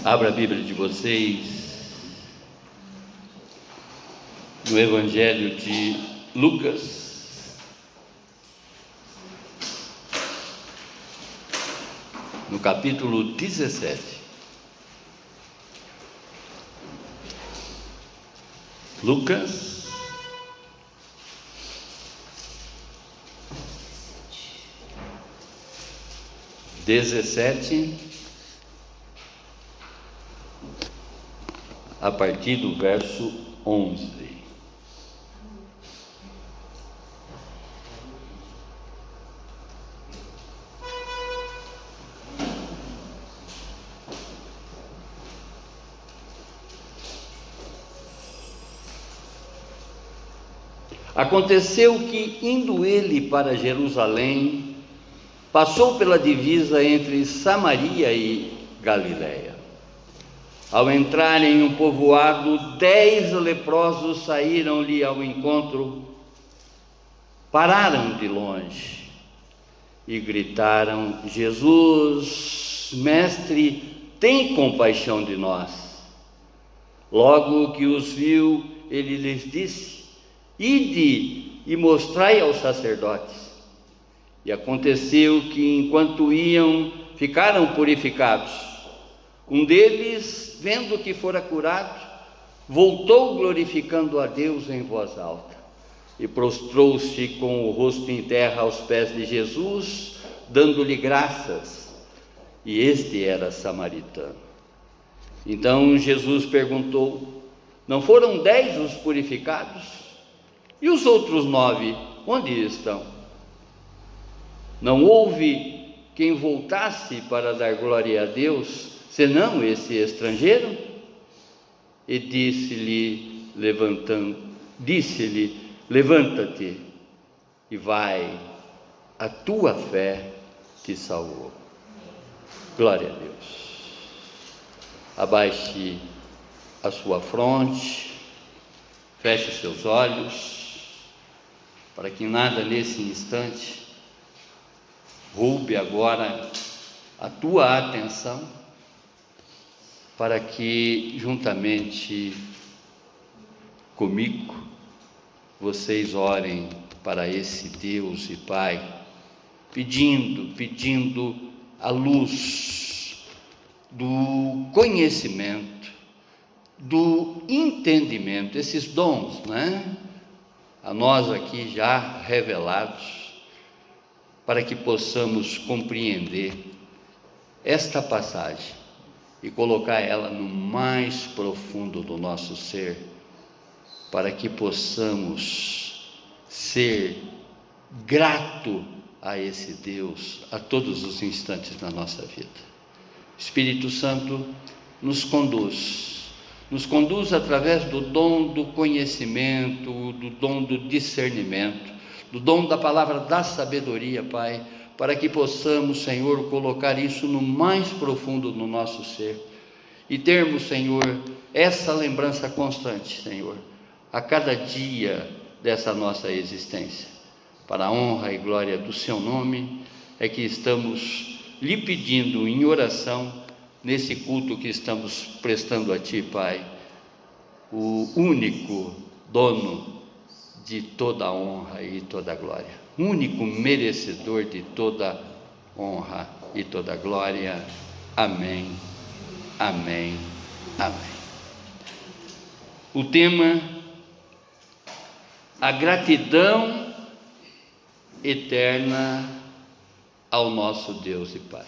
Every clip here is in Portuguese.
Abra a Bíblia de vocês no Evangelho de Lucas, no capítulo 17. Lucas 17, a partir do verso 11. Aconteceu que, indo ele para Jerusalém, passou pela divisa entre Samaria e Galiléia. Ao entrar em um povoado, 10 leprosos saíram-lhe ao encontro, pararam de longe e gritaram: Jesus, mestre, tem compaixão de nós. Logo que os viu, ele lhes disse: Ide e mostrai aos sacerdotes. E aconteceu que, enquanto iam, ficaram purificados. Um deles, vendo que fora curado, voltou glorificando a Deus em voz alta, e prostrou-se com o rosto em terra aos pés de Jesus, dando-lhe graças. E este era samaritano. Então Jesus perguntou: Não foram 10 os purificados? E os outros 9, onde estão? Não houve quem voltasse para dar glória a Deus, senão esse estrangeiro? E disse-lhe, levanta-te e vai, a tua fé te salvou. Glória a Deus. Abaixe a sua fronte, feche seus olhos, para que nada nesse instante roube agora a tua atenção, para que juntamente comigo vocês orem para esse Deus e Pai, pedindo a luz do conhecimento, do entendimento, esses dons, né? A nós aqui já revelados, para que possamos compreender esta passagem e colocar ela no mais profundo do nosso ser, para que possamos ser grato a esse Deus a todos os instantes da nossa vida. Espírito Santo, nos conduz através do dom do conhecimento, do dom do discernimento, do dom da palavra da sabedoria, Pai, para que possamos, Senhor, colocar isso no mais profundo do nosso ser e termos, Senhor, essa lembrança constante, Senhor, a cada dia dessa nossa existência. Para a honra e glória do Seu nome, é que estamos lhe pedindo em oração, nesse culto que estamos prestando a Ti, Pai, o único dono de toda a honra e toda a glória, único merecedor de toda honra e toda glória. Amém, amém, amém. O tema: a gratidão eterna ao nosso Deus e Pai.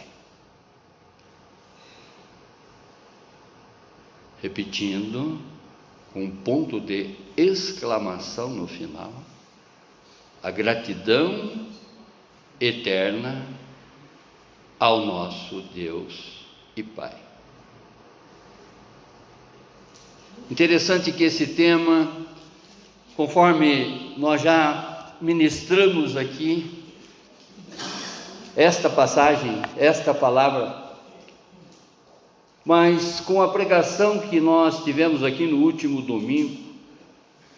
Repetindo, com um ponto de exclamação no final: a gratidão eterna ao nosso Deus e Pai. Interessante que esse tema, conforme nós já ministramos aqui, esta passagem, esta palavra, mas com a pregação que nós tivemos aqui no último domingo,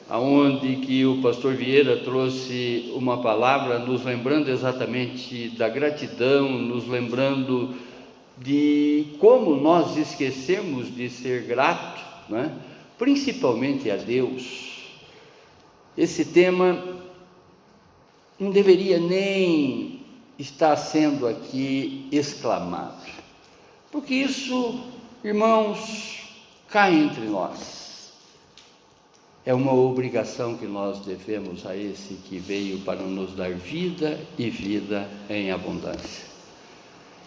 aonde que o pastor Vieira trouxe uma palavra nos lembrando exatamente da gratidão, nos lembrando de como nós esquecemos de ser gratos, né? Principalmente a Deus. Esse tema não deveria nem estar sendo aqui exclamado, porque isso, irmãos, cai entre nós. É uma obrigação que nós devemos a esse que veio para nos dar vida e vida em abundância.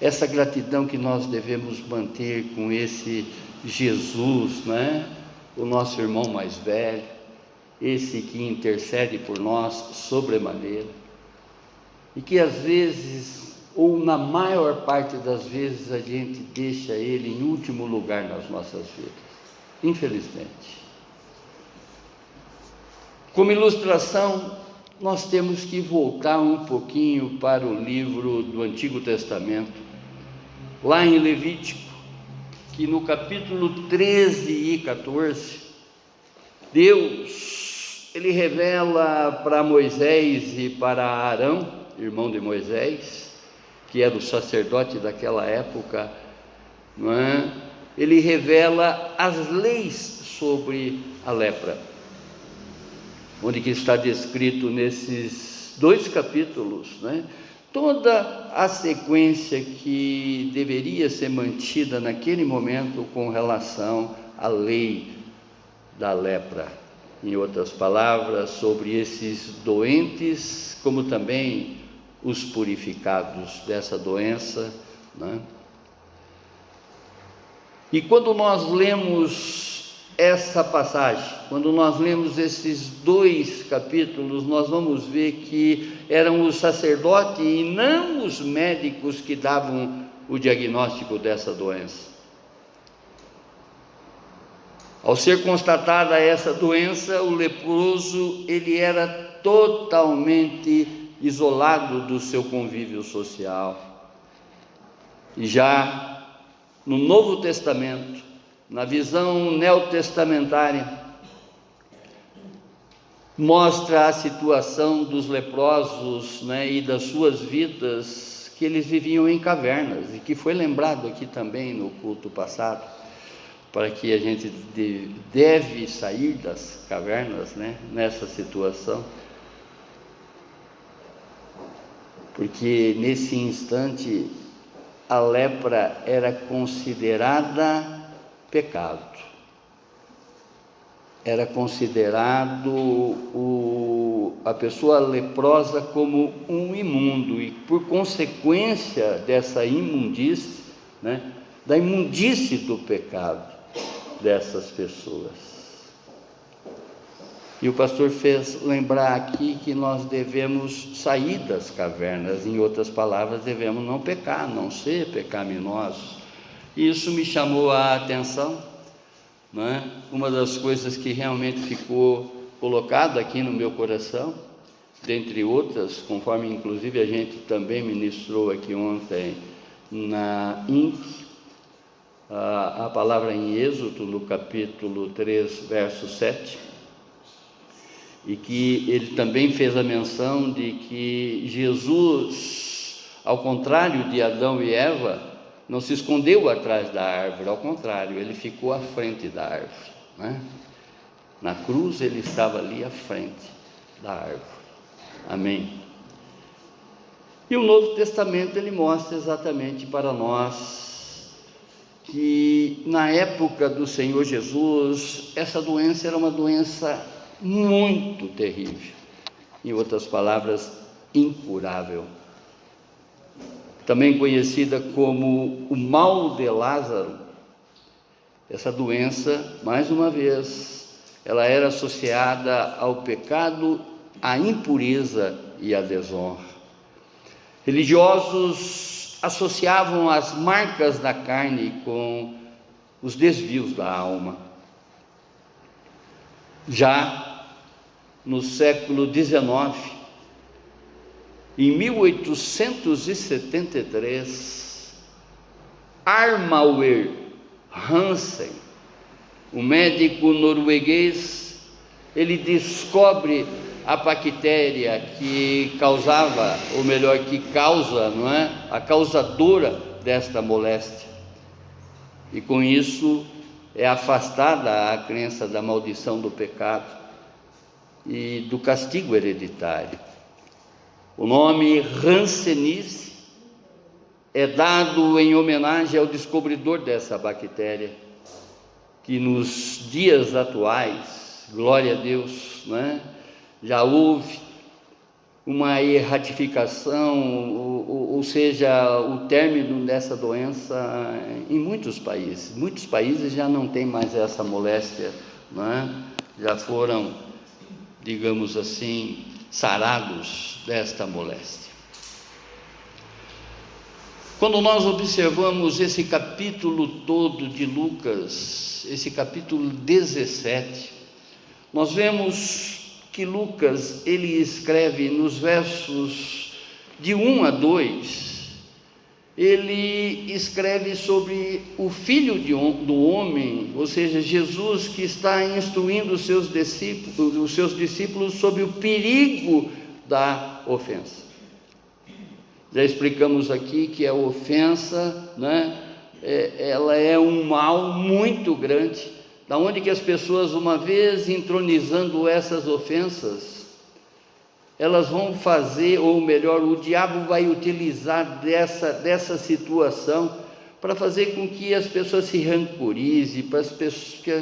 Essa gratidão que nós devemos manter com esse Jesus, né? O nosso irmão mais velho, esse que intercede por nós sobremaneira, e que às vezes, ou na maior parte das vezes, a gente deixa ele em último lugar nas nossas vidas, infelizmente. Como ilustração, nós temos que voltar um pouquinho para o livro do Antigo Testamento, lá em Levítico, que no capítulo 13 e 14, Deus, ele revela para Moisés e para Arão, irmão de Moisés, que era o sacerdote daquela época, não é? Ele revela as leis sobre a lepra, onde que está descrito nesses 2 capítulos, né? Toda a sequência que deveria ser mantida naquele momento com relação à lei da lepra. Em outras palavras, sobre esses doentes, como também os purificados dessa doença, né? E quando nós lemos essa passagem, quando nós lemos esses 2 capítulos, nós vamos ver que eram os sacerdotes e não os médicos que davam o diagnóstico dessa doença. Ao ser constatada essa doença, o leproso, ele era totalmente isolado do seu convívio social. E já no Novo Testamento, na visão neotestamentária, mostra a situação dos leprosos, né, e das suas vidas, que eles viviam em cavernas, e que foi lembrado aqui também no culto passado, para que a gente deve sair das cavernas, né, nessa situação, porque nesse instante a lepra era considerada pecado, era considerado a pessoa leprosa como um imundo, e por consequência dessa imundície, né, da imundície do pecado dessas pessoas. E o pastor fez lembrar aqui que nós devemos sair das cavernas, em outras palavras, devemos não pecar, não ser pecaminosos. E isso me chamou a atenção, né? Uma das coisas que realmente ficou colocada aqui no meu coração, dentre outras, conforme inclusive a gente também ministrou aqui ontem na INC, a palavra em Êxodo, no capítulo 3, verso 7, e que ele também fez a menção de que Jesus, ao contrário de Adão e Eva, não se escondeu atrás da árvore, ao contrário, ele ficou à frente da árvore, né? Na cruz ele estava ali à frente da árvore. Amém? E o Novo Testamento ele mostra exatamente para nós que na época do Senhor Jesus, essa doença era uma doença muito terrível, em outras palavras, incurável, também conhecida como o mal de Lázaro. Essa doença, mais uma vez, ela era associada ao pecado, à impureza e à desonra. Religiosos associavam as marcas da carne com os desvios da alma. Já no século XIX, em 1873, Armauer Hansen, um médico norueguês, ele descobre a bactéria que causava, ou melhor, que causa, não é? A causadora desta moléstia. E com isso é afastada a crença da maldição do pecado e do castigo hereditário. O nome Hanseníase é dado em homenagem ao descobridor dessa bactéria, que nos dias atuais, glória a Deus, né, já houve uma erradicação, ou seja, o término dessa doença em muitos países. Muitos países já não tem mais essa moléstia, né? Já foram, digamos assim, sarados desta moléstia. Quando nós observamos esse capítulo todo de Lucas, esse capítulo 17, nós vemos que Lucas, ele escreve nos versos de 1 a 2, ele escreve sobre o Filho do Homem, ou seja, Jesus, que está instruindo os seus discípulos sobre o perigo da ofensa. Já explicamos aqui que a ofensa, né, ela é um mal muito grande, da onde que as pessoas, uma vez entronizando essas ofensas, elas vão fazer, ou melhor, o diabo vai utilizar dessa situação para fazer com que as pessoas se rancorizem,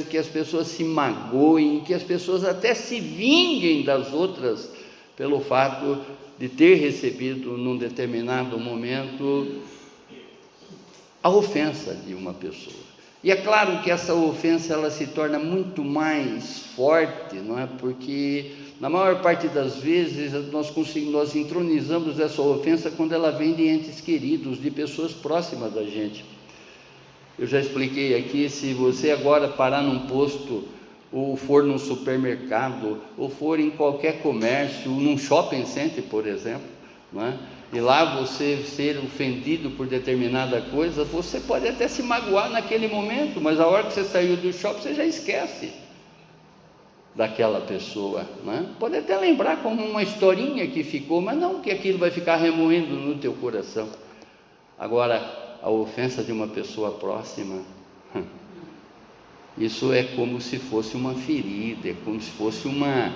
que as pessoas se magoem, que as pessoas até se vinguem das outras pelo fato de ter recebido num determinado momento a ofensa de uma pessoa. E é claro que essa ofensa ela se torna muito mais forte, não é? Porque na maior parte das vezes nós entronizamos essa ofensa quando ela vem de entes queridos, de pessoas próximas da gente. Eu já expliquei aqui, se você agora parar num posto, ou for num supermercado, ou for em qualquer comércio, num shopping center, por exemplo, não é? E lá você ser ofendido por determinada coisa, você pode até se magoar naquele momento, mas a hora que você saiu do shopping, você já esquece daquela pessoa, né? Pode até lembrar como uma historinha que ficou, mas não que aquilo vai ficar remoendo no teu coração. Agora, a ofensa de uma pessoa próxima, isso é como se fosse uma ferida, é como se fosse uma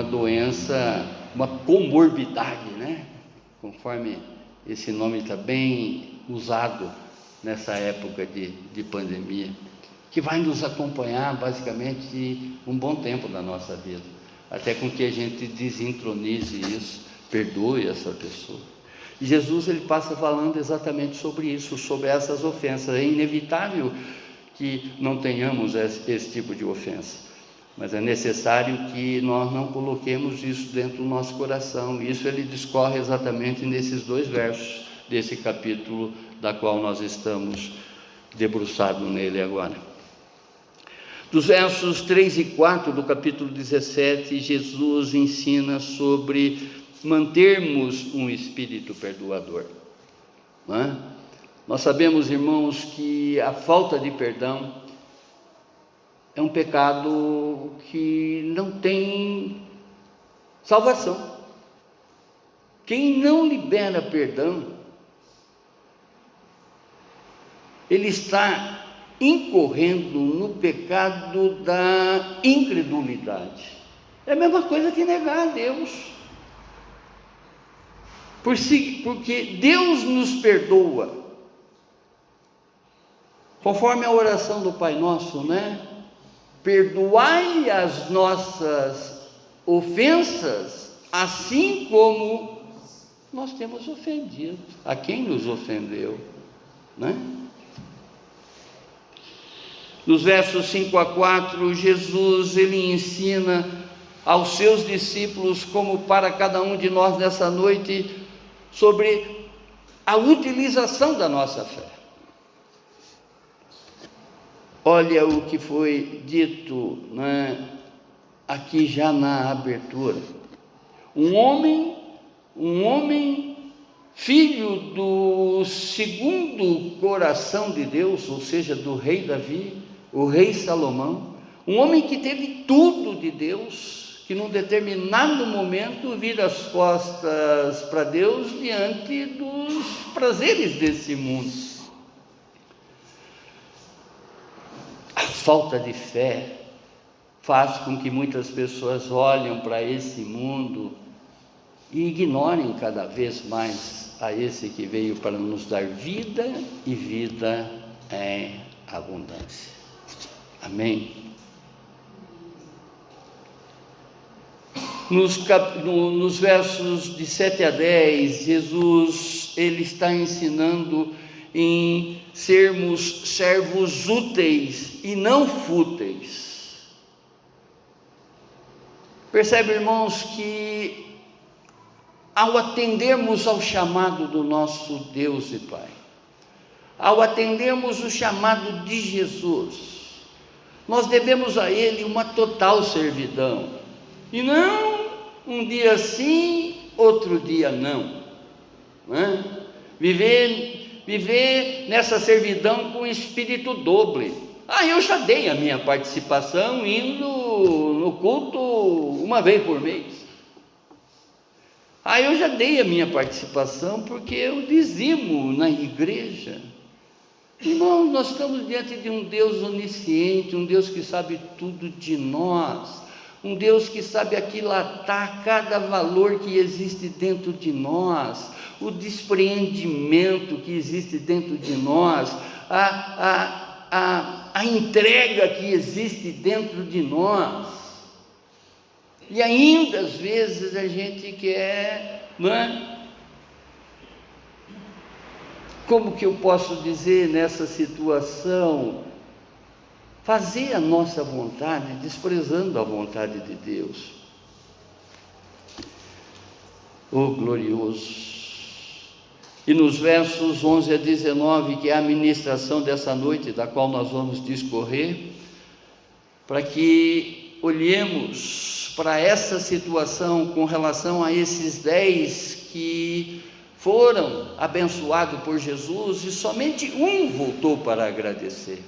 doença, uma comorbidade, né? Conforme esse nome está bem usado nessa época de pandemia, que vai nos acompanhar basicamente um bom tempo da nossa vida, até com que a gente desentronize isso, perdoe essa pessoa. E Jesus ele passa falando exatamente sobre isso, sobre essas ofensas. É inevitável que não tenhamos esse tipo de ofensa, mas é necessário que nós não coloquemos isso dentro do nosso coração. Isso ele discorre exatamente nesses 2 versos desse capítulo, da qual nós estamos debruçados nele agora. Dos versos 3 e 4 do capítulo 17, Jesus ensina sobre mantermos um espírito perdoador, não é? Nós sabemos, irmãos, que a falta de perdão é um pecado que não tem salvação. Quem não libera perdão, ele está incorrendo no pecado da incredulidade. É a mesma coisa que negar a Deus. Porque Deus nos perdoa, conforme a oração do Pai Nosso, né? Perdoai as nossas ofensas, assim como nós temos ofendido a quem nos ofendeu, né? Nos versos 5 a 4, Jesus ele ensina aos seus discípulos, como para cada um de nós nessa noite, sobre a utilização da nossa fé. Olha o que foi dito, né, aqui já na abertura. Um homem filho do segundo coração de Deus, ou seja, do rei Davi, o rei Salomão, um homem que teve tudo de Deus, que num determinado momento vira as costas para Deus diante dos prazeres desse mundo. A falta de fé faz com que muitas pessoas olhem para esse mundo e ignorem cada vez mais a esse que veio para nos dar vida e vida em abundância. Amém? Nos versos de 7 a 10, Jesus ele está ensinando em sermos servos úteis e não fúteis. Percebe, irmãos, que ao atendermos ao chamado do nosso Deus e Pai, ao atendermos o chamado de Jesus, nós devemos a Ele uma total servidão, e não um dia sim, outro dia não, Viver nessa servidão com espírito doble. Eu já dei a minha participação indo no culto uma vez por mês. Eu já dei a minha participação porque eu dizimo na igreja. Irmãos, nós estamos diante de um Deus onisciente, um Deus que sabe tudo de nós, um Deus que sabe aquilatar cada valor que existe dentro de nós, o despreendimento que existe dentro de nós, a entrega que existe dentro de nós. E ainda às vezes a gente quer, como que eu posso dizer nessa situação, fazer a nossa vontade, desprezando a vontade de Deus. Glorioso! E nos versos 11 a 19, que é a ministração dessa noite, da qual nós vamos discorrer, para que olhemos para essa situação com relação a esses 10 que foram abençoados por Jesus e somente um voltou para agradecer,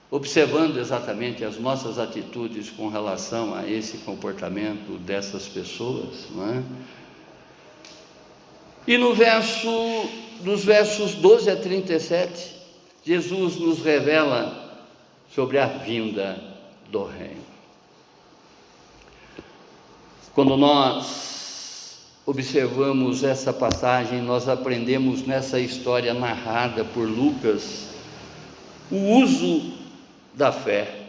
observando exatamente as nossas atitudes com relação a esse comportamento dessas pessoas, E dos versos 12 a 37, Jesus nos revela sobre a vinda do reino. Quando nós observamos essa passagem, nós aprendemos nessa história narrada por Lucas o uso da fé,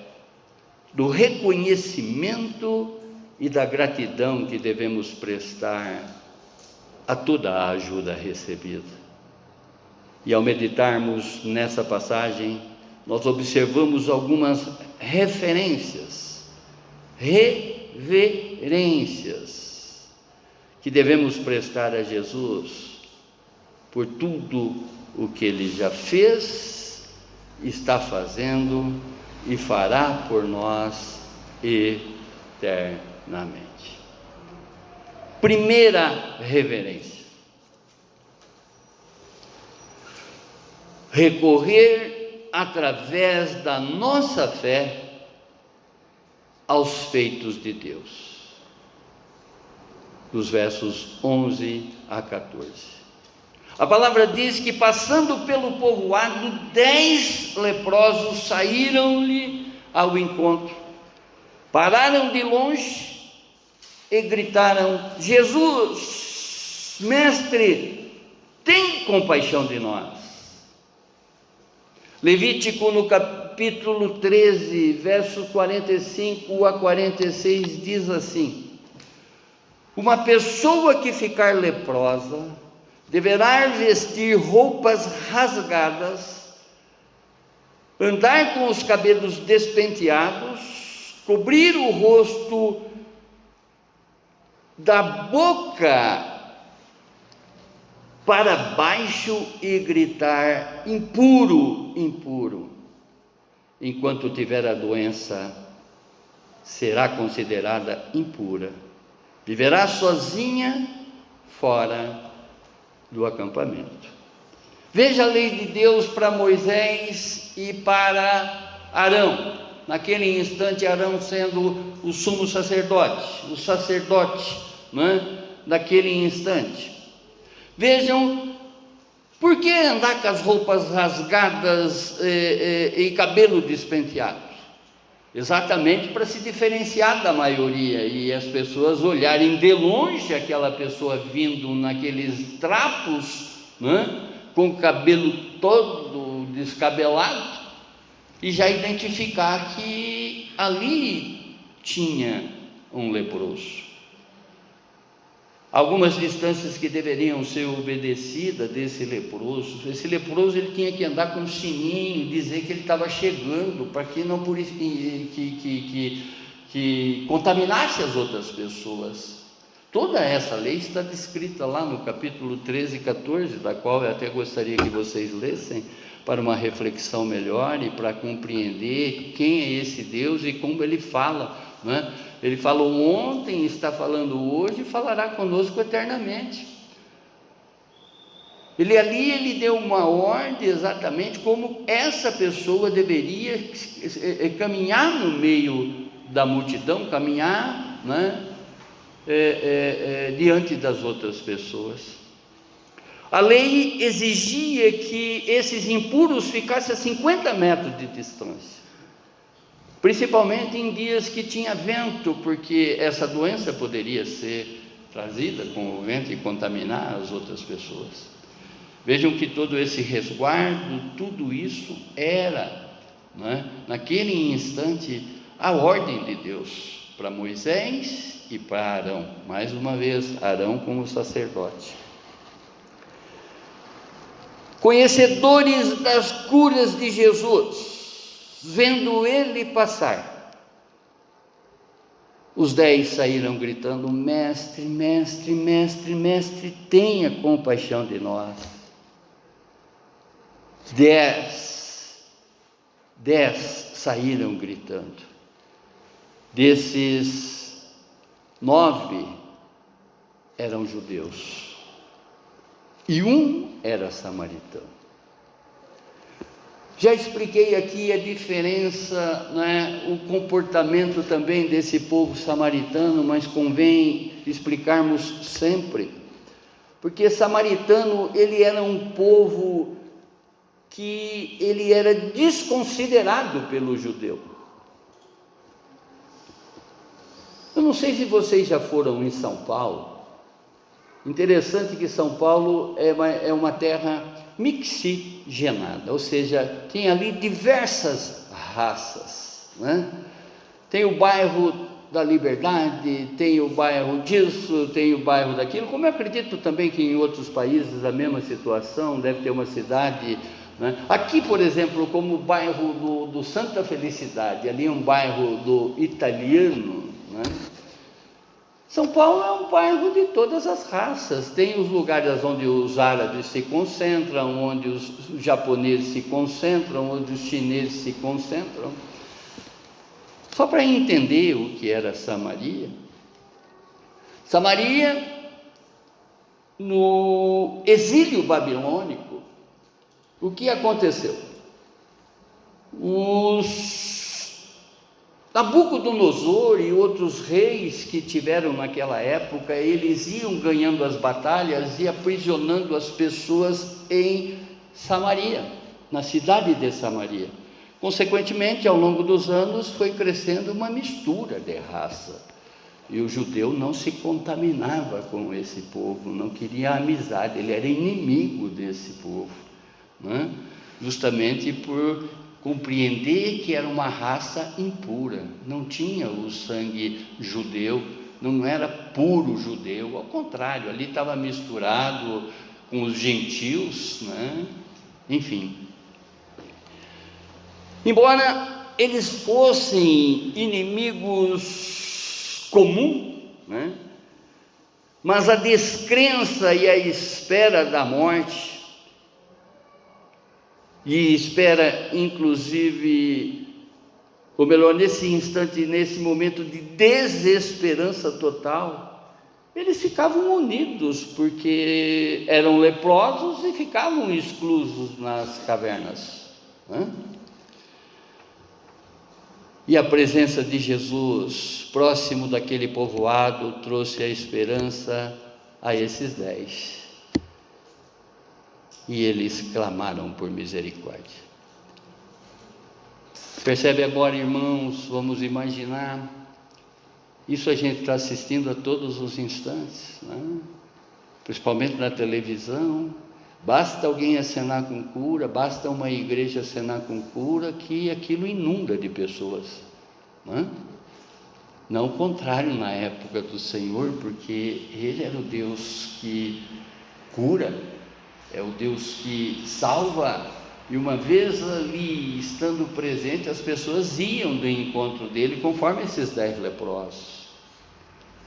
do reconhecimento e da gratidão que devemos prestar a toda a ajuda recebida. E ao meditarmos nessa passagem, nós observamos algumas referências que devemos prestar a Jesus por tudo o que Ele já fez, está fazendo e fará por nós eternamente. Primeira reverência: recorrer através da nossa fé aos feitos de Deus. Dos versos 11 a 14. A palavra diz que, passando pelo povoado, 10 leprosos saíram-lhe ao encontro, pararam de longe e gritaram: Jesus, mestre, tem compaixão de nós. Levítico, no capítulo 13, versos 45 a 46, diz assim: uma pessoa que ficar leprosa deverá vestir roupas rasgadas, andar com os cabelos despenteados, cobrir o rosto da boca para baixo e gritar: impuro, impuro. Enquanto tiver a doença, será considerada impura. Viverá sozinha fora do acampamento. Veja a lei de Deus para Moisés e para Arão. naquele instante Arão sendo o sumo sacerdote, o sacerdote, daquele instante. Vejam, por que andar com as roupas rasgadas e cabelo despenteado? Exatamente para se diferenciar da maioria e as pessoas olharem de longe aquela pessoa vindo naqueles trapos, com o cabelo todo descabelado, e já identificar que ali tinha um leproso. Algumas distâncias que deveriam ser obedecidas desse leproso. Esse leproso, ele tinha que andar com um sininho, dizer que ele estava chegando, para que não que contaminasse as outras pessoas. Toda essa lei está descrita lá no capítulo 13 e 14, da qual eu até gostaria que vocês lessem, para uma reflexão melhor e para compreender quem é esse Deus e como ele fala, Ele falou ontem, está falando hoje e falará conosco eternamente. Ele deu uma ordem exatamente como essa pessoa deveria caminhar no meio da multidão, caminhar, diante das outras pessoas. A lei exigia que esses impuros ficassem a 50 metros de distância, principalmente em dias que tinha vento, porque essa doença poderia ser trazida com o vento e contaminar as outras pessoas. Vejam que todo esse resguardo, tudo isso era, naquele instante, a ordem de Deus para Moisés e para Arão. Mais uma vez, Arão como sacerdote. Conhecedores das curas de Jesus, vendo ele passar, os 10 saíram gritando: mestre, mestre, mestre, mestre, tenha compaixão de nós. 10 saíram gritando. Desses 9 eram judeus e um era samaritano. Já expliquei aqui a diferença, o comportamento também desse povo samaritano, mas convém explicarmos sempre, porque samaritano, ele era um povo que ele era desconsiderado pelo judeu. Eu não sei se vocês já foram em São Paulo. Interessante que São Paulo é uma terra mixigenada, ou seja, tem ali diversas raças, Tem o bairro da Liberdade, tem o bairro disso, tem o bairro daquilo, como eu acredito também que em outros países a mesma situação, deve ter uma cidade, Aqui, por exemplo, como o bairro do Santa Felicidade, ali é um bairro do italiano, São Paulo é um bairro de todas as raças. Tem os lugares onde os árabes se concentram, onde os japoneses se concentram, onde os chineses se concentram. Só para entender o que era Samaria. Samaria, no exílio babilônico, o que aconteceu? Nabucodonosor e outros reis que tiveram naquela época, eles iam ganhando as batalhas e aprisionando as pessoas em Samaria, na cidade de Samaria. Consequentemente, ao longo dos anos, foi crescendo uma mistura de raça. E o judeu não se contaminava com esse povo, não queria amizade, ele era inimigo desse povo, justamente por compreender que era uma raça impura, não tinha o sangue judeu, não era puro judeu, ao contrário, ali estava misturado com os gentios, Enfim. Embora eles fossem inimigos comuns, mas a descrença e a espera da morte, e espera, inclusive, ou melhor, nesse instante, nesse momento de desesperança total, eles ficavam unidos, porque eram leprosos e ficavam exclusos nas cavernas. E a presença de Jesus, próximo daquele povoado, trouxe a esperança a esses 10. E eles clamaram por misericórdia. Percebe agora, irmãos, vamos imaginar, isso a gente está assistindo a todos os instantes, né? Principalmente na televisão. Basta alguém acenar com cura, basta uma igreja acenar com cura, que aquilo inunda de pessoas, né? Não o contrário na época do Senhor, porque Ele era o Deus que cura, é o Deus que salva, e uma vez ali estando presente, as pessoas iam do encontro dele, conforme esses 10 leprosos.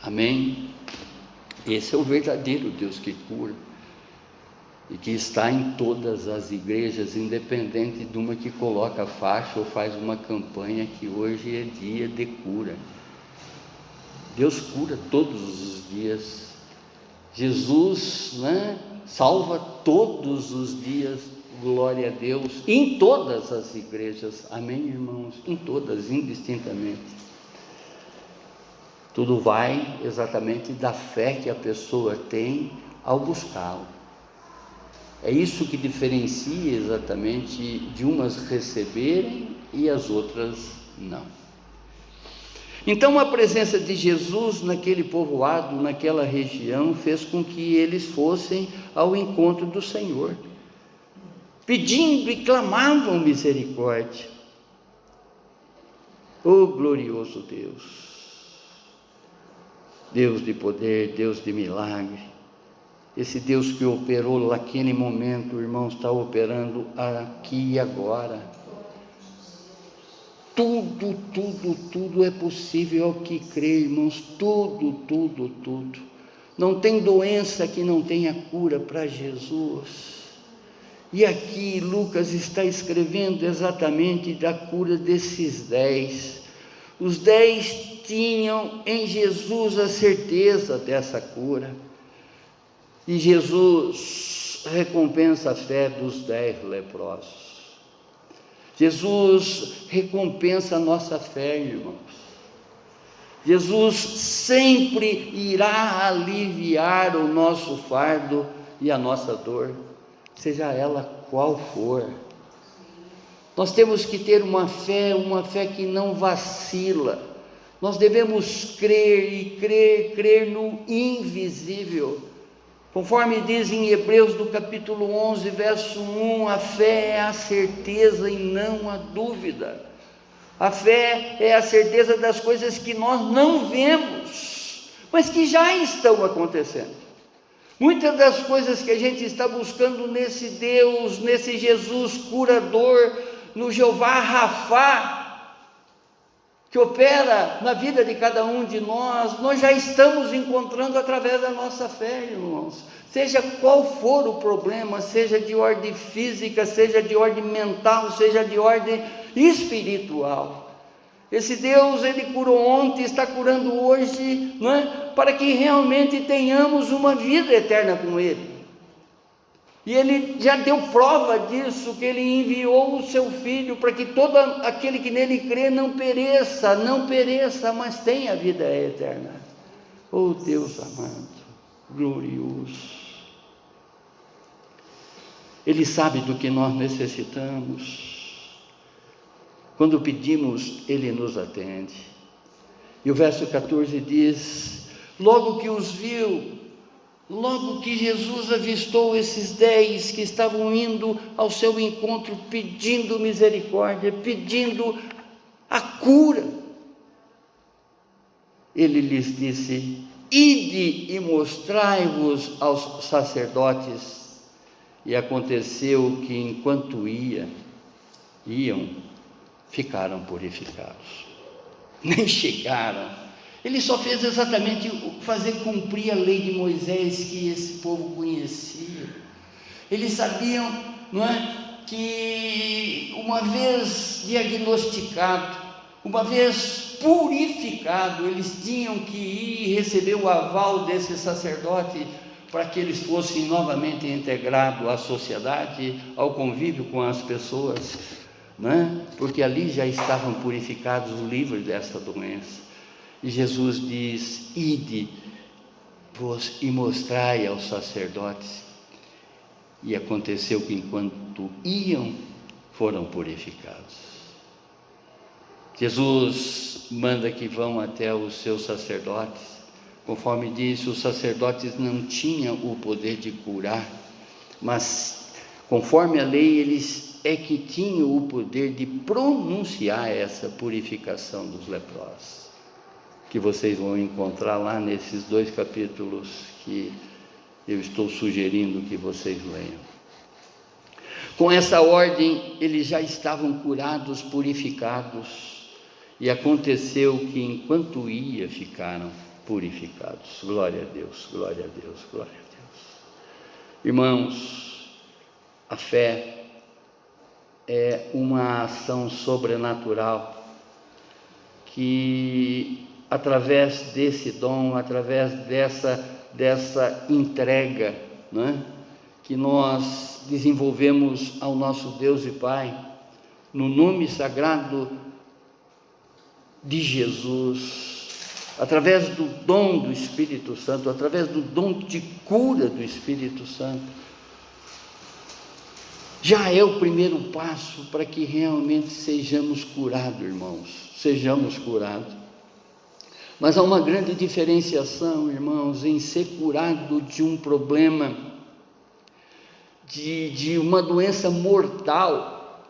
Amém? Esse é o verdadeiro Deus que cura, e que está em todas as igrejas, independente de uma que coloca faixa ou faz uma campanha que hoje é dia de cura. Deus cura todos os dias. Jesus, né, salva todos os dias, glória a Deus, em todas as igrejas. Amém, irmãos? Em todas, indistintamente. Tudo vai exatamente da fé que a pessoa tem ao buscá-lo. É isso que diferencia exatamente de umas receberem e as outras não. Então a presença de Jesus naquele povoado, naquela região, fez com que eles fossem ao encontro do Senhor, pedindo e clamavam misericórdia. Oh glorioso Deus, Deus de poder, Deus de milagre, esse Deus que operou naquele momento, irmãos, está operando aqui e agora. Tudo é possível ao que crê, irmãos, tudo. Não tem doença que não tenha cura para Jesus. E aqui Lucas está escrevendo exatamente da cura desses 10. Os 10 tinham em Jesus a certeza dessa cura. E Jesus recompensa a fé dos 10 leprosos. Jesus recompensa a nossa fé, irmãos. Jesus sempre irá aliviar o nosso fardo e a nossa dor, seja ela qual for. Nós temos que ter uma fé que não vacila. Nós devemos crer e crer no invisível. Conforme diz em Hebreus do capítulo 11, verso 1, a fé é a certeza e não a dúvida. A fé é a certeza das coisas que nós não vemos, mas que já estão acontecendo. Muitas das coisas que a gente está buscando nesse Deus, nesse Jesus curador, no Jeová Rafá, que opera na vida de cada um de nós já estamos encontrando através da nossa fé, irmãos. Seja qual for o problema, seja de ordem física, seja de ordem mental, seja de ordem espiritual. Esse Deus, Ele curou ontem, está curando hoje, não é? Para que realmente tenhamos uma vida eterna com Ele. E Ele já deu prova disso, que Ele enviou o Seu Filho, para que todo aquele que nele crê não pereça, mas tenha a vida eterna. Oh Deus amado, glorioso. Ele sabe do que nós necessitamos. Quando pedimos, Ele nos atende. E o verso 14 diz: logo que os viu, logo que Jesus avistou esses 10 que estavam indo ao seu encontro, pedindo misericórdia, pedindo a cura, Ele lhes disse: ide e mostrai-vos aos sacerdotes. E aconteceu que enquanto iam, ficaram purificados. Nem chegaram. Ele só fez exatamente fazer cumprir a lei de Moisés que esse povo conhecia. Eles sabiam, não é, que uma vez diagnosticado, uma vez purificado, eles tinham que ir receber o aval desse sacerdote para que eles fossem novamente integrados à sociedade, ao convívio com as pessoas. né? Porque ali já estavam purificados, livres dessa doença. E Jesus diz: ide e mostrai aos sacerdotes. E aconteceu que enquanto iam, foram purificados. Jesus manda que vão até os seus sacerdotes. Conforme disse, os sacerdotes não tinham o poder de curar, mas conforme a lei, eles é que tinham o poder de pronunciar essa purificação dos leprosos, que vocês vão encontrar lá nesses 2 capítulos que eu estou sugerindo que vocês leiam. Com essa ordem, eles já estavam curados, purificados, e aconteceu que enquanto ia, ficaram purificados. Glória a Deus, glória a Deus, glória a Deus. Irmãos, a fé é uma ação sobrenatural que, através desse dom, através dessa entrega, não é? Que nós desenvolvemos ao nosso Deus e Pai, no nome sagrado de Jesus, através do dom do Espírito Santo, através do dom de cura do Espírito Santo, já é o primeiro passo para que realmente sejamos curados, irmãos, sejamos curados. Mas há uma grande diferenciação, irmãos, em ser curado de um problema, de uma doença mortal,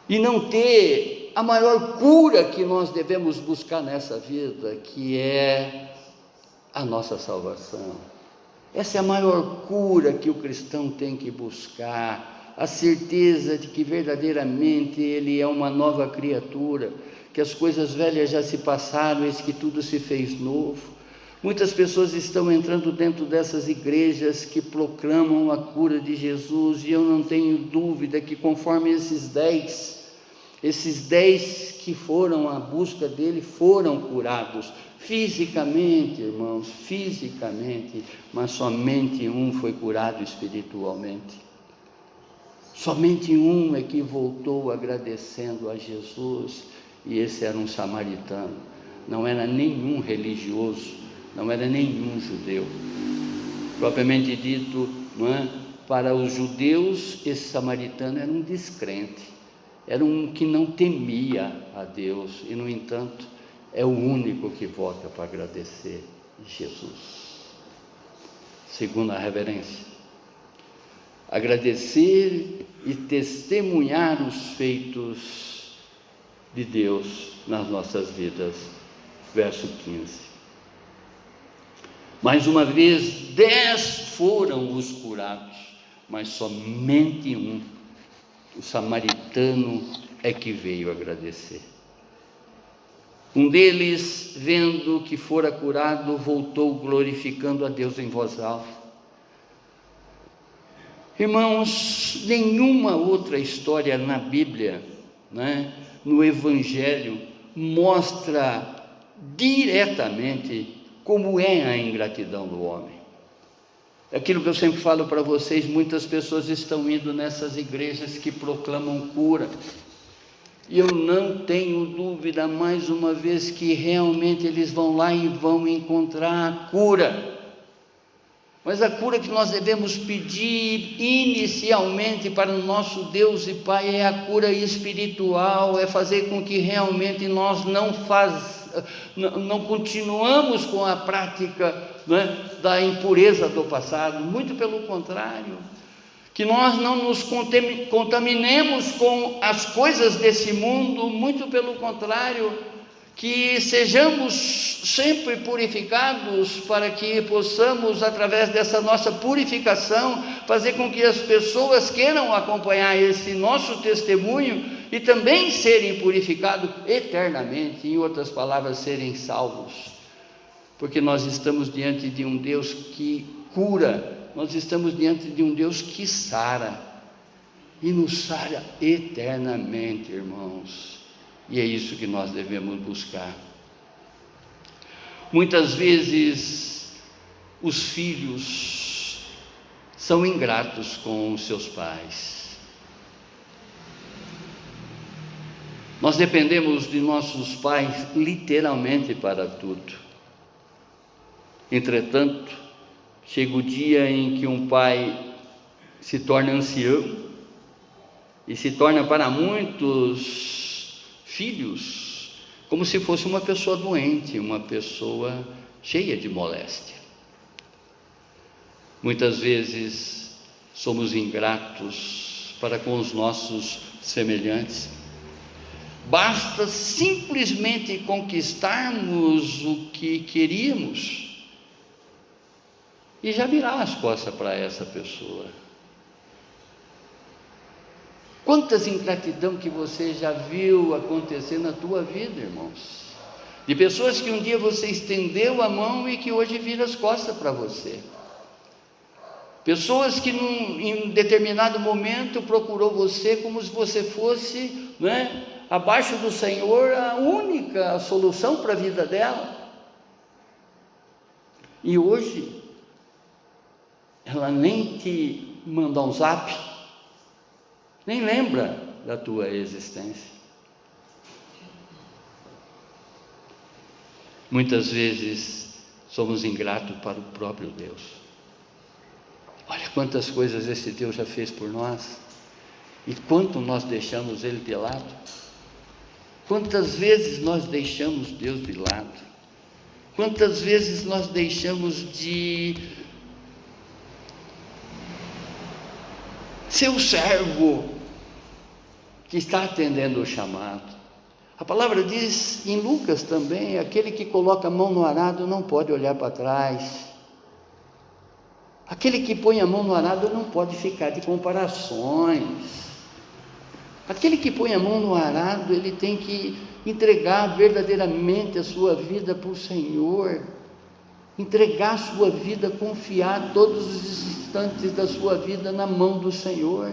e não ter a maior cura que nós devemos buscar nessa vida, que é a nossa salvação. Essa é a maior cura que o cristão tem que buscar, a certeza de que verdadeiramente ele é uma nova criatura, que as coisas velhas já se passaram, eis que tudo se fez novo. Muitas pessoas estão entrando dentro dessas igrejas que proclamam a cura de Jesus, e eu não tenho dúvida que conforme esses 10 que foram à busca dele foram curados, fisicamente, irmãos, fisicamente, mas somente um foi curado espiritualmente. Somente um é que voltou agradecendo a Jesus, e esse era um samaritano, não era nenhum religioso, não era nenhum judeu. Propriamente dito, não é? Para os judeus, esse samaritano era um descrente, era um que não temia a Deus, e no entanto, é o único que volta para agradecer Jesus. Segundo a reverência, agradecer e testemunhar os feitos de Deus nas nossas vidas. Verso 15. Mais uma vez, 10 foram os curados, mas somente um, o samaritano, é que veio agradecer. Um deles, vendo que fora curado, voltou glorificando a Deus em voz alta. Irmãos, nenhuma outra história na Bíblia, né, no Evangelho, mostra diretamente como é a ingratidão do homem. Aquilo que eu sempre falo para vocês, muitas pessoas estão indo nessas igrejas que proclamam cura, e eu não tenho dúvida, mais uma vez, que realmente eles vão lá e vão encontrar a cura. Mas a cura que nós devemos pedir inicialmente para o nosso Deus e Pai é a cura espiritual, é fazer com que realmente nós não continuamos com a prática, né, da impureza do passado, muito pelo contrário, que nós não nos contaminemos com as coisas desse mundo, muito pelo contrário, que sejamos sempre purificados, para que possamos, através dessa nossa purificação, fazer com que as pessoas queiram acompanhar esse nosso testemunho e também serem purificados eternamente, em outras palavras, serem salvos, porque nós estamos diante de um Deus que cura, nós estamos diante de um Deus que sara, e nos sara eternamente, irmãos, e é isso que nós devemos buscar. Muitas vezes os filhos são ingratos com os seus pais, Nós dependemos de nossos pais literalmente para tudo. Entretanto, chega o dia em que um pai se torna ancião e se torna para muitos filhos como se fosse uma pessoa doente, uma pessoa cheia de moléstia. Muitas vezes somos ingratos para com os nossos semelhantes. Basta simplesmente conquistarmos o que queríamos e já virar as costas para essa pessoa. Quantas ingratidão que você já viu acontecer na tua vida, irmãos? De pessoas que um dia você estendeu a mão e que hoje viram as costas para você. Pessoas que em determinado momento procurou você como se você fosse, abaixo do Senhor, a única solução para a vida dela. E hoje, ela nem te manda um zap, nem lembra da tua existência. Muitas vezes somos ingratos para o próprio Deus. Olha quantas coisas esse Deus já fez por nós, e quanto nós deixamos Ele de lado. Quantas vezes nós deixamos Deus de lado? Quantas vezes nós deixamos de ser o servo que está atendendo o chamado? A palavra diz em Lucas também: aquele que coloca a mão no arado não pode olhar para trás. Aquele que põe a mão no arado não pode ficar de comparações. Aquele que põe a mão no arado, ele tem que entregar verdadeiramente a sua vida para o Senhor, entregar a sua vida, confiar todos os instantes da sua vida na mão do Senhor.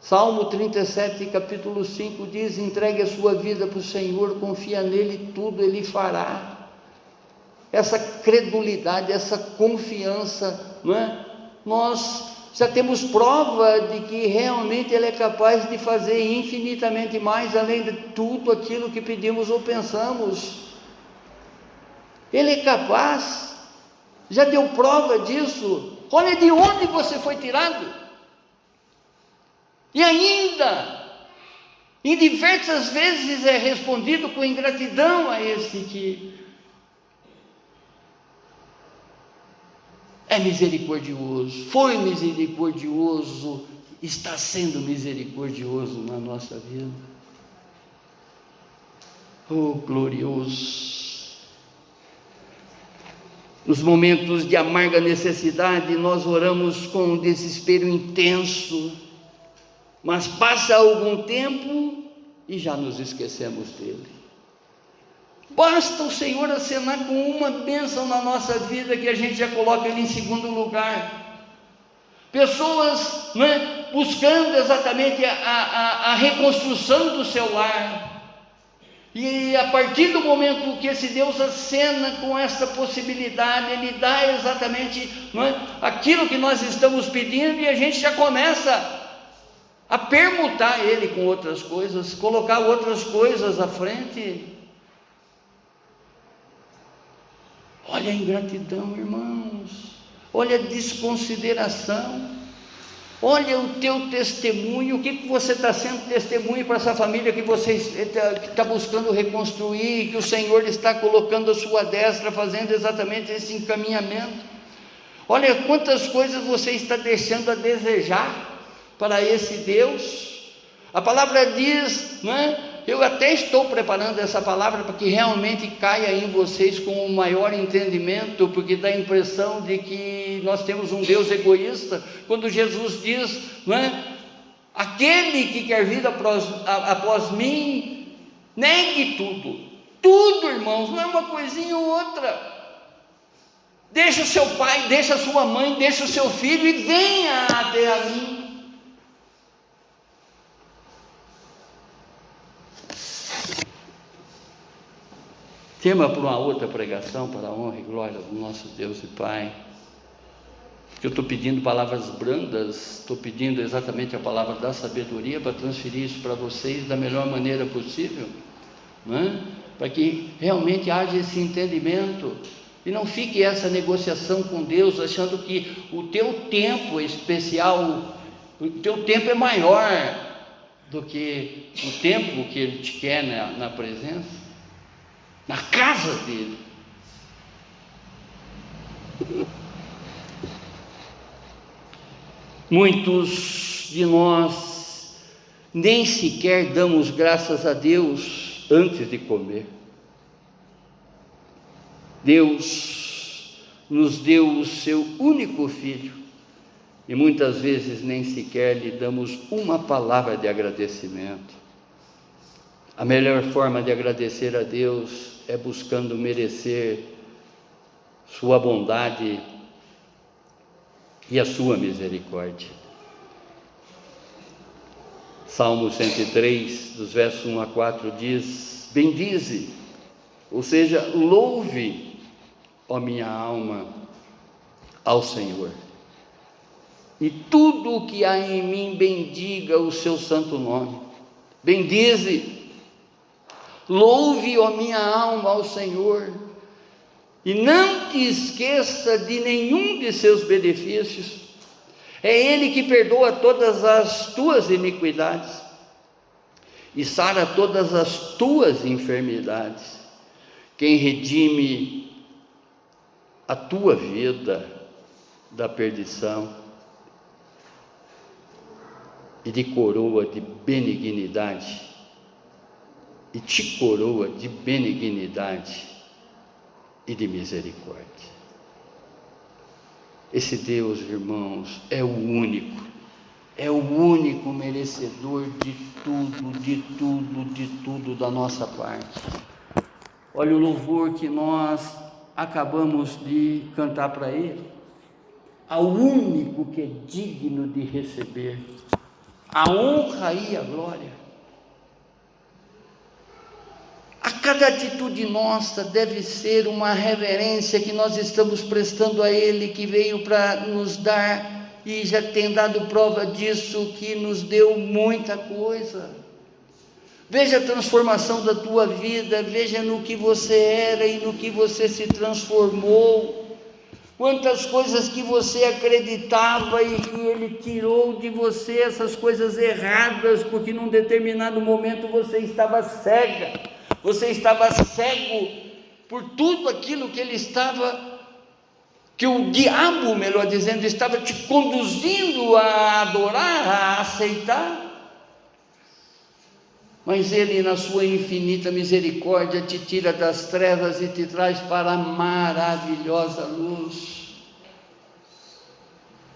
Salmo 37, capítulo 5 diz: entregue a sua vida para o Senhor, confia nele, tudo ele fará. Essa credulidade, essa confiança, nós já temos prova de que realmente Ele é capaz de fazer infinitamente mais, além de tudo aquilo que pedimos ou pensamos. Ele é capaz, já deu prova disso. Olha de onde você foi tirado. E ainda, em diversas vezes é respondido com ingratidão a esse que é misericordioso, foi misericordioso, está sendo misericordioso na nossa vida. Oh, glorioso! Nos momentos de amarga necessidade, nós oramos com um desespero intenso, mas passa algum tempo e já nos esquecemos dele. Basta o Senhor acenar com uma bênção na nossa vida que a gente já coloca Ele em segundo lugar. Pessoas buscando exatamente a reconstrução do seu lar, e a partir do momento que esse Deus acena com essa possibilidade, Ele dá exatamente aquilo que nós estamos pedindo, e a gente já começa a permutar Ele com outras coisas, colocar outras coisas à frente. Olha a ingratidão, irmãos, olha a desconsideração, olha o teu testemunho. O que você está sendo testemunho para essa família que você está buscando reconstruir, que o Senhor está colocando a sua destra, fazendo exatamente esse encaminhamento? Olha quantas coisas você está deixando a desejar para esse Deus. A palavra diz, eu até estou preparando essa palavra para que realmente caia em vocês com um maior entendimento, porque dá a impressão de que nós temos um Deus egoísta, quando Jesus diz, aquele que quer vir após mim, negue tudo, irmãos, não é uma coisinha ou outra. Deixa o seu pai, deixa a sua mãe, deixa o seu filho e venha até a mim. Tema para uma outra pregação, para a honra e glória do nosso Deus e Pai. porque eu estou pedindo palavras brandas, estou pedindo exatamente a palavra da sabedoria para transferir isso para vocês da melhor maneira possível, não é? Para que realmente haja esse entendimento, e não fique essa negociação com Deus, achando que o teu tempo é especial, o teu tempo é maior do que o tempo que Ele te quer na presença, na casa dEle. Muitos de nós nem sequer damos graças a Deus antes de comer. Deus nos deu o seu único filho e muitas vezes nem sequer lhe damos uma palavra de agradecimento. A melhor forma de agradecer a Deus é buscando merecer sua bondade e a sua misericórdia. Salmo 103, dos versos 1 a 4 diz: bendize, ou seja, louve, ó minha alma, ao Senhor, e tudo o que há em mim bendiga o seu santo nome. Bendize, louve, ó minha alma, ao Senhor, e não te esqueça de nenhum de seus benefícios. É Ele que perdoa todas as tuas iniquidades e sara todas as tuas enfermidades, quem redime a tua vida da perdição e de coroa de benignidade, e te coroa de benignidade e de misericórdia. Esse Deus, irmãos, é o único merecedor de tudo da nossa parte. Olha o louvor que nós acabamos de cantar para Ele, ao único que é digno de receber a honra e a glória. A cada atitude nossa deve ser uma reverência que nós estamos prestando a Ele, que veio para nos dar, e já tem dado prova disso, que nos deu muita coisa. Veja a transformação da tua vida, veja no que você era e no que você se transformou. Quantas coisas que você acreditava e que Ele tirou de você, essas coisas erradas, porque num determinado momento você estava cega. Você estava cego por tudo aquilo que que o diabo, melhor dizendo, estava te conduzindo a adorar, a aceitar. Mas Ele, na sua infinita misericórdia, te tira das trevas e te traz para a maravilhosa luz.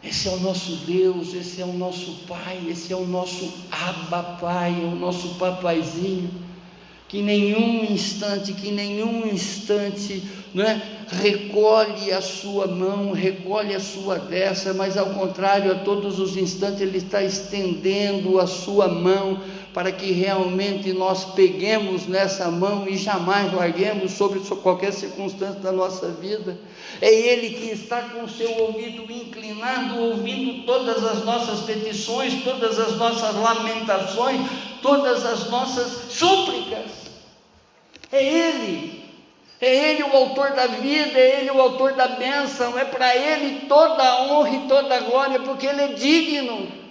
Esse é o nosso Deus, esse é o nosso Pai, esse é o nosso Abba Pai, é o nosso papaizinho, que em nenhum instante, não é, recolhe a sua mão, recolhe a sua destra, mas ao contrário, a todos os instantes Ele está estendendo a sua mão, para que realmente nós peguemos nessa mão e jamais larguemos sobre qualquer circunstância da nossa vida. É Ele que está com o seu ouvido inclinado, ouvindo todas as nossas petições, todas as nossas lamentações, todas as nossas súplicas. É Ele o autor da vida, é Ele o autor da bênção, é para Ele toda a honra e toda a glória, porque Ele é digno.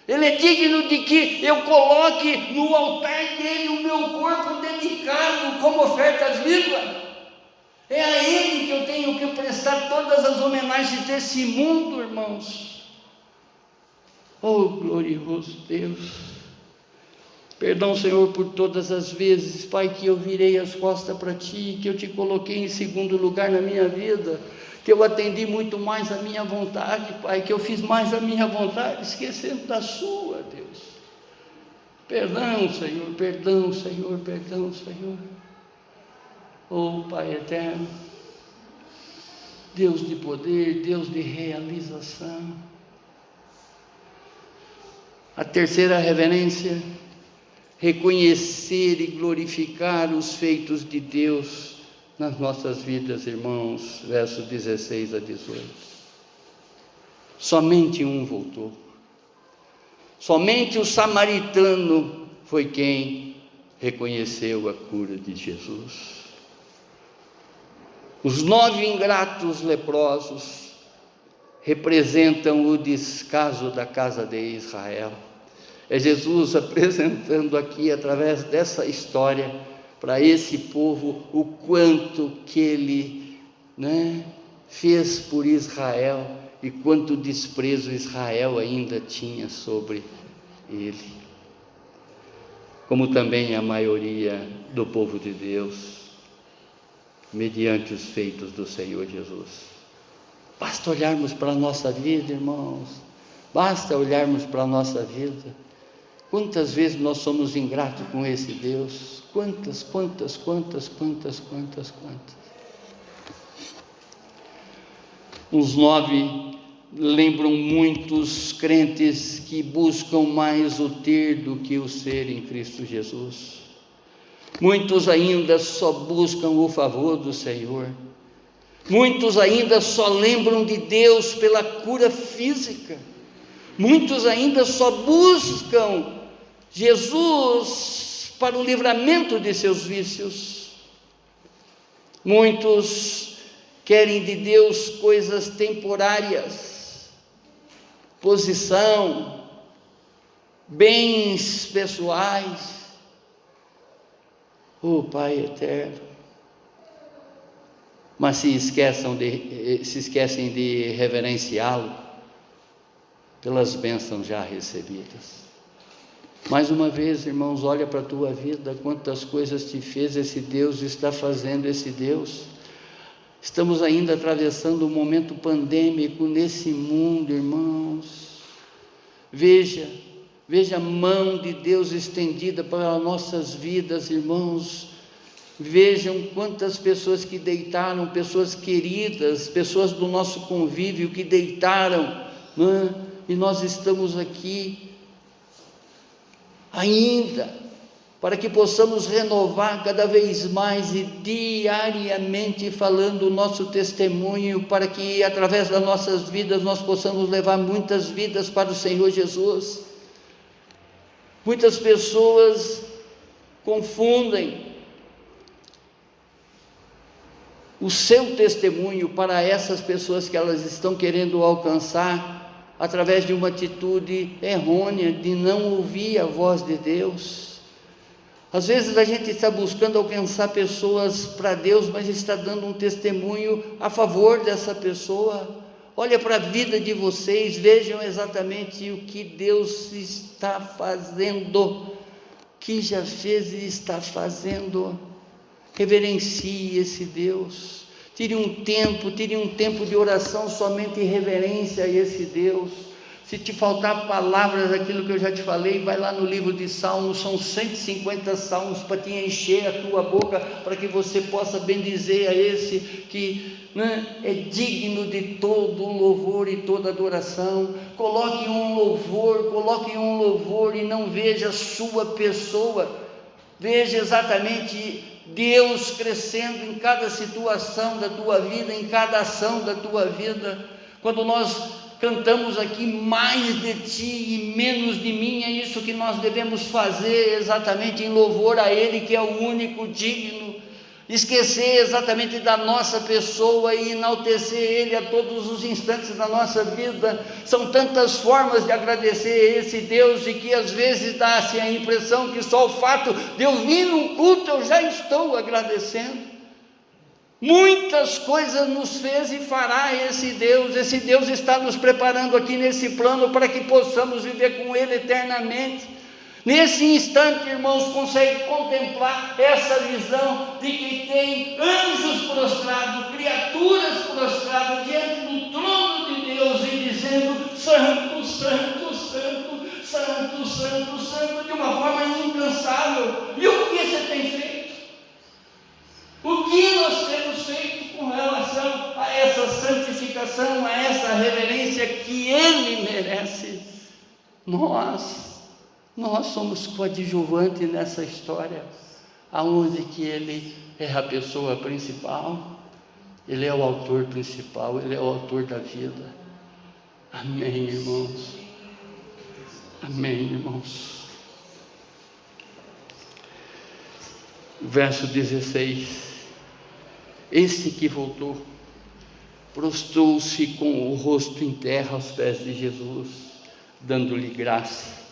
Ele é digno de que eu coloque no altar dele o meu corpo dedicado como oferta viva. É a Ele que eu tenho que prestar todas as homenagens desse mundo, irmãos. Oh, glorioso Deus! Perdão, Senhor, por todas as vezes, Pai, que eu virei as costas para Ti, que eu Te coloquei em segundo lugar na minha vida, que eu atendi muito mais a minha vontade, Pai, que eu fiz mais a minha vontade, esquecendo da Sua, Deus. Perdão, Senhor, perdão, Senhor, perdão, Senhor. Oh, Pai eterno, Deus de poder, Deus de realização. A terceira reverência: reconhecer e glorificar os feitos de Deus nas nossas vidas, irmãos, versos 16 a 18. somente um voltou. Somente o samaritano foi quem reconheceu a cura de Jesus. Os 9 ingratos leprosos representam o descaso da casa de Israel. É Jesus apresentando aqui, através dessa história, para esse povo, o quanto que Ele fez por Israel e quanto desprezo Israel ainda tinha sobre Ele. Como também a maioria do povo de Deus, mediante os feitos do Senhor Jesus. Basta olharmos para a nossa vida, irmãos, basta olharmos para a nossa vida. Quantas vezes nós somos ingratos com esse Deus? Quantas. Os 9 lembram muitos crentes que buscam mais o ter do que o ser em Cristo Jesus. Muitos ainda só buscam o favor do Senhor. Muitos ainda só lembram de Deus pela cura física. Muitos ainda só buscam Jesus para o livramento de seus vícios. Muitos querem de Deus coisas temporárias, posição, bens pessoais. Oh Pai eterno, mas se esquecem de reverenciá-lo pelas bênçãos já recebidas. Mais uma vez, irmãos, olha para a tua vida, quantas coisas te fez esse Deus, está fazendo esse Deus. Estamos ainda atravessando um momento pandêmico nesse mundo, irmãos. Veja a mão de Deus estendida para as nossas vidas, irmãos. Vejam quantas pessoas que deitaram, pessoas queridas, pessoas do nosso convívio que deitaram, e nós estamos aqui ainda, para que possamos renovar cada vez mais e diariamente falando o nosso testemunho, para que através das nossas vidas nós possamos levar muitas vidas para o Senhor Jesus. Muitas pessoas confundem o seu testemunho para essas pessoas que elas estão querendo alcançar, através de uma atitude errônea de não ouvir a voz de Deus. Às vezes a gente está buscando alcançar pessoas para Deus, mas está dando um testemunho a favor dessa pessoa. Olha para a vida de vocês, vejam exatamente o que Deus está fazendo, que já fez e está fazendo. Reverencie esse Deus. Tire um tempo de oração somente em reverência a esse Deus. Se te faltar palavras, aquilo que eu já te falei, vai lá no livro de Salmos, são 150 salmos para te encher a tua boca, para que você possa bendizer a esse que é digno de todo louvor e toda adoração. Coloque um louvor e não veja a sua pessoa, veja exatamente Deus crescendo em cada situação da tua vida, em cada ação da tua vida. Quando nós cantamos aqui, mais de ti e menos de mim, é isso que nós devemos fazer, exatamente em louvor a Ele, que é o único digno. Esquecer exatamente da nossa pessoa e enaltecer Ele a todos os instantes da nossa vida. São tantas formas de agradecer a esse Deus, e que às vezes dá-se a impressão que só o fato de eu vir num culto eu já estou agradecendo. Muitas coisas nos fez e fará esse Deus está nos preparando aqui nesse plano para que possamos viver com Ele eternamente. Nesse instante, irmãos, consegue contemplar essa visão de que tem anjos prostrados, criaturas prostradas diante do trono de Deus e dizendo: Santo, Santo, Santo, Santo, Santo, Santo, de uma forma incansável. E o que você tem feito? O que nós temos feito com relação a essa santificação, a essa reverência que Ele merece? Nós somos coadjuvantes nessa história, aonde que Ele é a pessoa principal, Ele é o autor principal, Ele é o autor da vida. Amém, irmãos. Amém, irmãos. Verso 16. Este que voltou prostrou-se com o rosto em terra aos pés de Jesus, dando-lhe graça,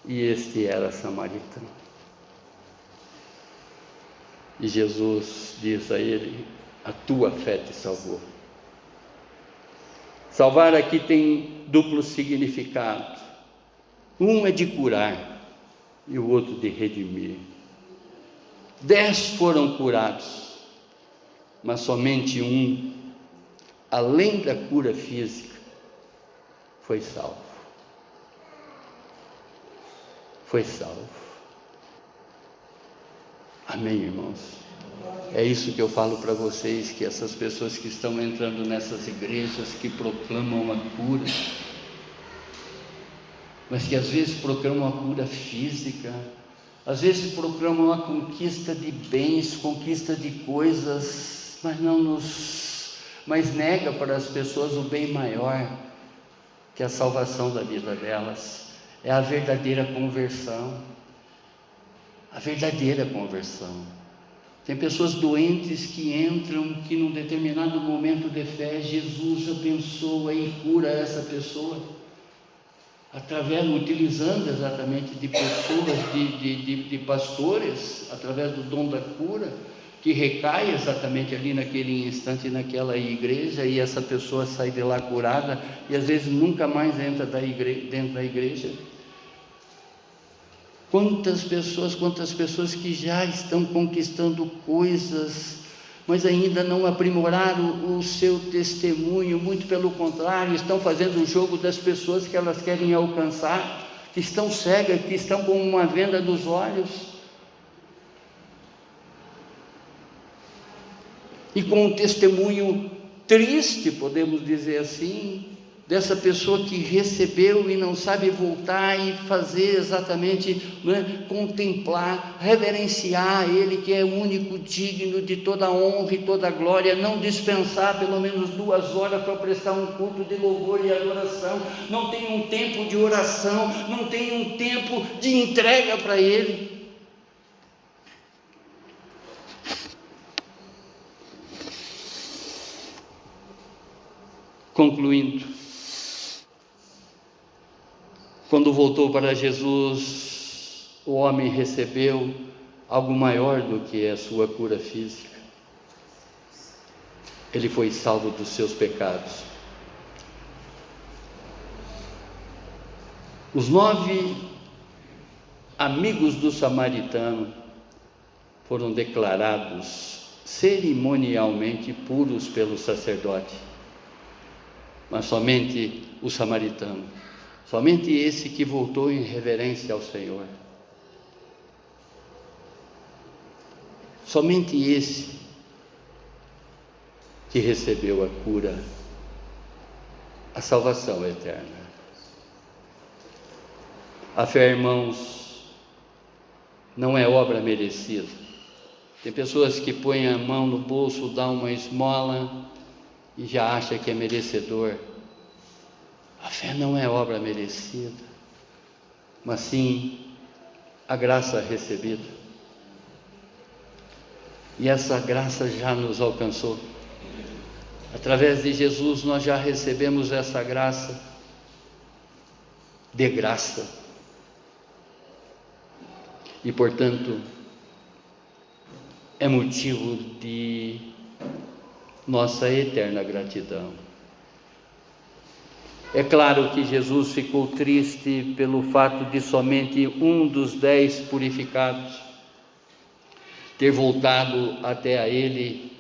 e este era samaritano. E Jesus diz a ele: a tua fé te salvou. Salvar aqui tem duplo significado. Um é de curar e o outro de redimir. 10 foram curados, mas somente um, além da cura física, foi salvo. Foi salvo. Amém, irmãos? É isso que eu falo para vocês, que essas pessoas que estão entrando nessas igrejas que proclamam a cura, mas que às vezes proclamam a cura física, às vezes proclamam a conquista de bens, conquista de coisas, mas nega para as pessoas o bem maior, que é a salvação da vida delas, é a verdadeira conversão. A verdadeira conversão. Tem pessoas doentes que entram, que num determinado momento de fé, Jesus abençoa e cura essa pessoa, utilizando exatamente de pessoas, de pastores, através do dom da cura, que recai exatamente ali naquele instante, naquela igreja, e essa pessoa sai de lá curada, e às vezes nunca mais entra dentro da igreja. Quantas pessoas que já estão conquistando coisas, mas ainda não aprimoraram o seu testemunho, muito pelo contrário, estão fazendo o jogo das pessoas que elas querem alcançar, que estão cegas, que estão com uma venda dos olhos, e com um testemunho triste, podemos dizer assim, dessa pessoa que recebeu e não sabe voltar e fazer exatamente, contemplar, reverenciar Ele, que é o único digno de toda honra e toda glória, não dispensar pelo menos 2 horas para prestar um culto de louvor e adoração, não tem um tempo de oração, não tem um tempo de entrega para Ele. Concluindo, quando voltou para Jesus, o homem recebeu algo maior do que a sua cura física. Ele foi salvo dos seus pecados. Os 9 amigos do samaritano foram declarados cerimonialmente puros pelo sacerdote, mas somente o samaritano, somente esse que voltou em reverência ao Senhor, somente esse que recebeu a cura, a salvação eterna. A fé, irmãos, não é obra merecida. Tem pessoas que põem a mão no bolso, dão uma esmola e já acha que é merecedor. A fé não é obra merecida, mas sim a graça recebida. E essa graça já nos alcançou. Através de Jesus nós já recebemos essa graça, de graça. E portanto, é motivo de nossa eterna gratidão. É claro que Jesus ficou triste pelo fato de somente um dos 10 purificados ter voltado até a Ele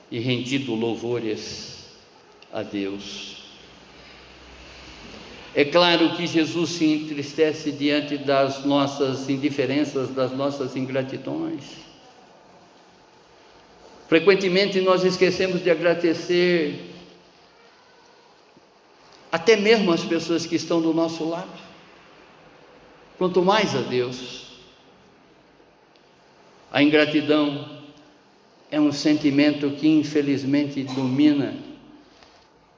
e rendido louvores a Deus. É claro que Jesus se entristece diante das nossas indiferenças, das nossas ingratidões. Frequentemente nós esquecemos de agradecer até mesmo as pessoas que estão do nosso lado, quanto mais a Deus. A ingratidão é um sentimento que infelizmente domina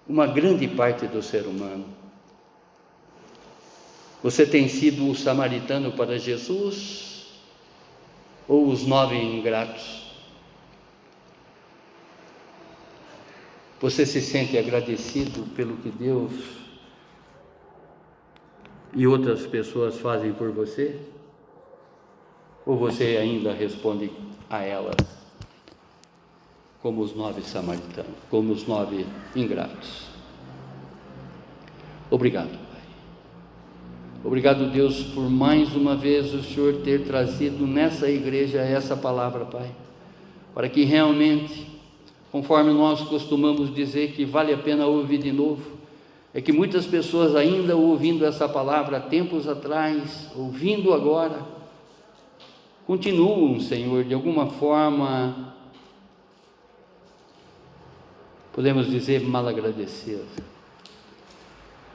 uma grande parte do ser humano. Você tem sido o samaritano para Jesus ou os 9 ingratos? Você se sente agradecido pelo que Deus e outras pessoas fazem por você? Ou você ainda responde a elas como os 9 samaritanos, como os 9 ingratos? Obrigado, Pai. Obrigado, Deus, por mais uma vez o Senhor ter trazido nessa igreja essa palavra, Pai, para que realmente, conforme nós costumamos dizer que vale a pena ouvir de novo, é que muitas pessoas ainda ouvindo essa palavra há tempos atrás, ouvindo agora, continuam, Senhor, de alguma forma, podemos dizer, mal agradecidos,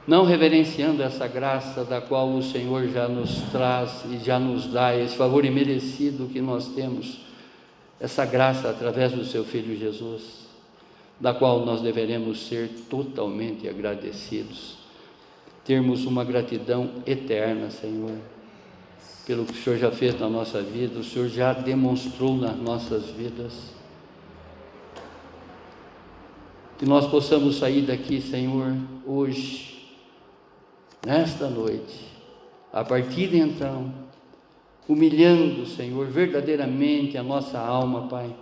não reverenciando essa graça da qual o Senhor já nos traz e já nos dá, esse favor imerecido que nós temos, essa graça através do seu Filho Jesus, da qual nós deveremos ser totalmente agradecidos, termos uma gratidão eterna, Senhor, pelo que o Senhor já fez na nossa vida, o Senhor já demonstrou nas nossas vidas. Que nós possamos sair daqui, Senhor, hoje, nesta noite, a partir de então, humilhando, Senhor, verdadeiramente a nossa alma, Pai,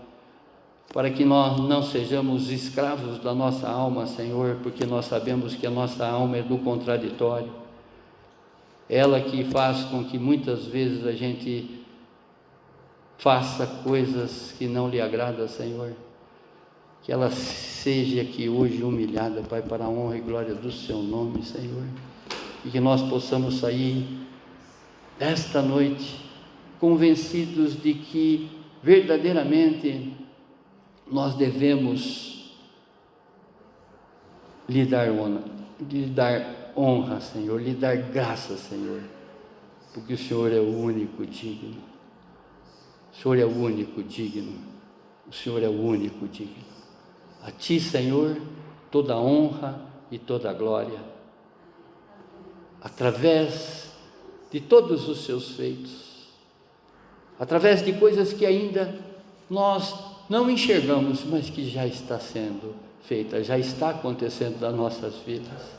para que nós não sejamos escravos da nossa alma, Senhor, porque nós sabemos que a nossa alma é do contraditório, ela que faz com que muitas vezes a gente faça coisas que não lhe agradam, Senhor, que ela seja aqui hoje humilhada, Pai, para a honra e glória do seu nome, Senhor, e que nós possamos sair esta noite convencidos de que verdadeiramente nós devemos lhe dar honra, Senhor, lhe dar graça, Senhor, porque o Senhor é o único digno, o Senhor é o único digno, o Senhor é o único digno. A Ti, Senhor, toda a honra e toda a glória, através de todos os seus feitos, através de coisas que ainda nós não enxergamos, mas que já está sendo feita, já está acontecendo nas nossas vidas,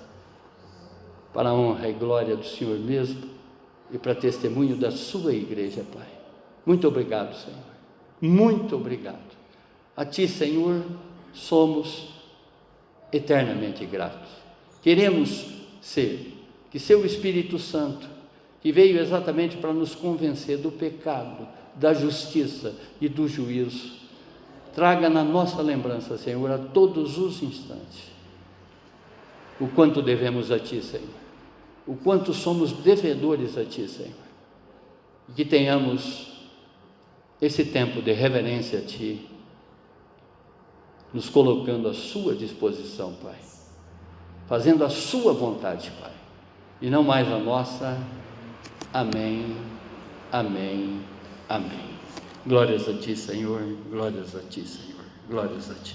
para a honra e glória do Senhor mesmo, e para testemunho da sua igreja, Pai. Muito obrigado, Senhor, muito obrigado. A Ti, Senhor, somos eternamente gratos. Queremos ser, que Seu Espírito Santo, que veio exatamente para nos convencer do pecado, da justiça e do juízo, traga na nossa lembrança, Senhor, a todos os instantes, o quanto devemos a Ti, Senhor, o quanto somos devedores a Ti, Senhor, e que tenhamos esse tempo de reverência a Ti, nos colocando à Sua disposição, Pai, fazendo a Sua vontade, Pai, e não mais a nossa. Amém, amém, amém. Glórias a Ti, Senhor, glórias a Ti, Senhor, glórias a Ti.